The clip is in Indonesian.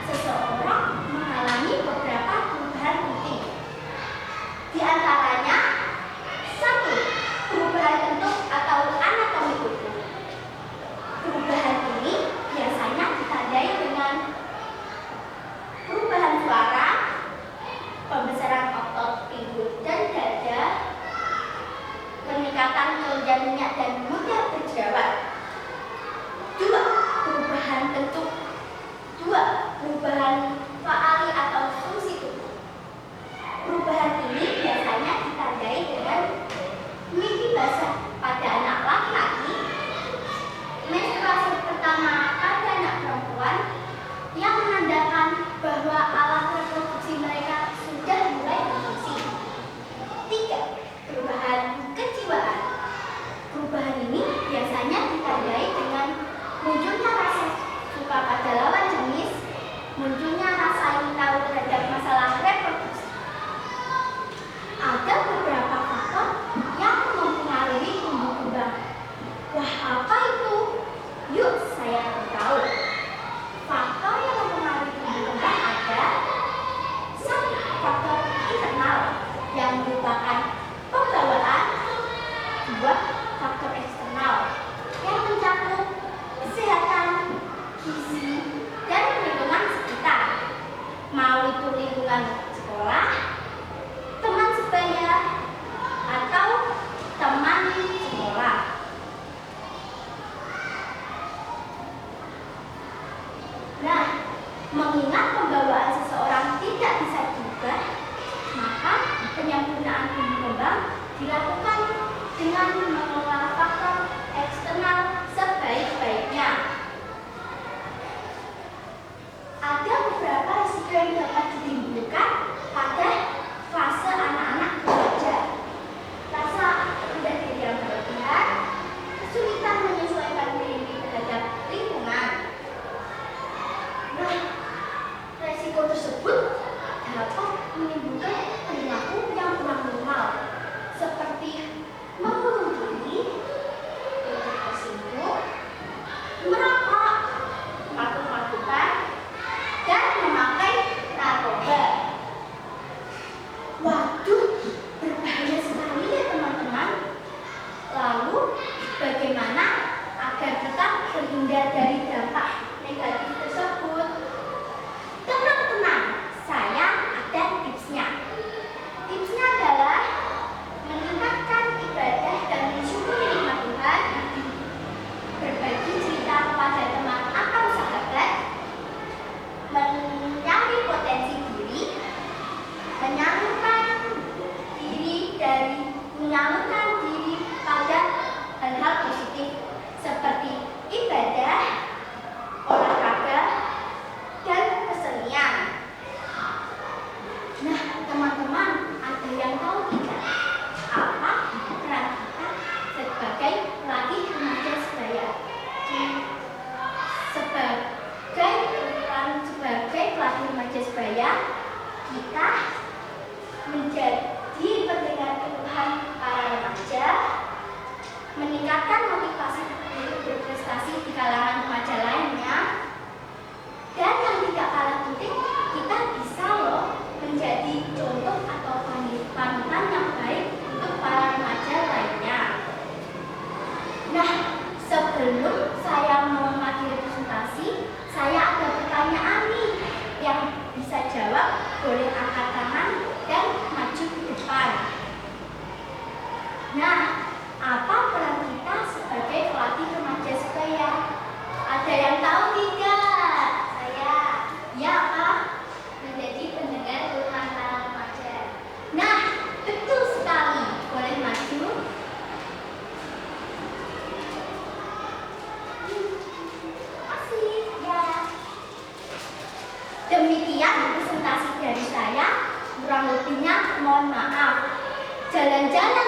seseorang mengalami beberapa perubahan penting. Di antaranya, 1. Perubahan bentuk atau anatomi tubuh. Perubahan ini biasanya ditandai dengan perubahan suara, pembesaran otot pinggul dan dada, peningkatan kelenjar minyak dan mudah berjerawat. 2. Perubahan bentuk. 2. Perubahan faali atau fungsi tubuh. Perubahan ini biasanya ditandai dengan mimpi basah pada anak laki-laki, menstruasi pertama pada anak perempuan, yang menandakan bahwa alat reproduksi mereka sudah mulai berfungsi. 3. Perubahan kejiwaan. Perubahan ini biasanya ditandai dengan munculnya rasa suka pada lawan jenis, munculnya rasa ingin tahu terhadap masalah reproduksi. Ada beberapa faktor yang mempengaruhi tumbuh kembang. Wah, apa itu? Yuk saya beritahu. Faktor yang mempengaruhi tumbuh kembang ada 1. Faktor internal yang merupakan pembawaan. 2. Faktor eksternal yang mencakup kesehatan, gizi, dan lingkungan sekitar. Mau itu lingkungan sekolah, teman sebaya, atau teman sekolah. Nah, mengingat pembawaan seseorang tidak bisa diubah, maka penyempurnaan tumbuh kembang dilakukan dengan mengelola faktor eksternal sebaik-baiknya. Ada beberapa risiko yang dapat ditimbulkan pada fase anak-anak remaja. Rasa rendah diri yang berlebihan, kesulitan menyesuaikan diri terhadap lingkungan. Nah, resiko tersebut dapat menimbulkan perilaku yang kurang normal, seperti membunuh diri, tersinggung, merokok, mabuk-mabukan, dan memakai narkoba. Waduh, berbahaya sekali ya teman-teman. Lalu, bagaimana agar tetap terhindar dari dampak negatif tersebut? Tenang-tenang, saya ada tipsnya. Tipsnya adalah meningkatkan ibadah dan mensyukuri nikmat Tuhan, berbagi cerita kepada teman atau sahabat, mencari potensi diri, menyalurkan diri pada hal-hal positif seperti ibadah, olahraga, dan kesenian. Nah, teman-teman, ada yang tahu tidak apa peran kita sebagai pelatih remaja sebaya? Sebagai pelatih remaja sebaya, kita menjadi pendengar keluhan para remaja, meningkatkan motivasi untuk berprestasi di kalangan remaja lainnya, dan yang tidak kalah penting, kita bisa menjadi contoh atau panutan yang baik untuk para remaja lainnya. Nah, sebelum saya mengakhiri presentasi, saya ada pertanyaan nih yang bisa jawab, boleh angkat tangan dan maju ke depan. Nah, apa peran kita sebagai pelatih remaja sebaya? Ada yang tahu tidak? Saya. Ya, apa? Menjadi pendengar keluhan para remaja. Nah, betul sekali. Boleh maju. Asik ya. Demikian presentasi dari saya. Kurang lebihnya mohon maaf. Jalan-jalan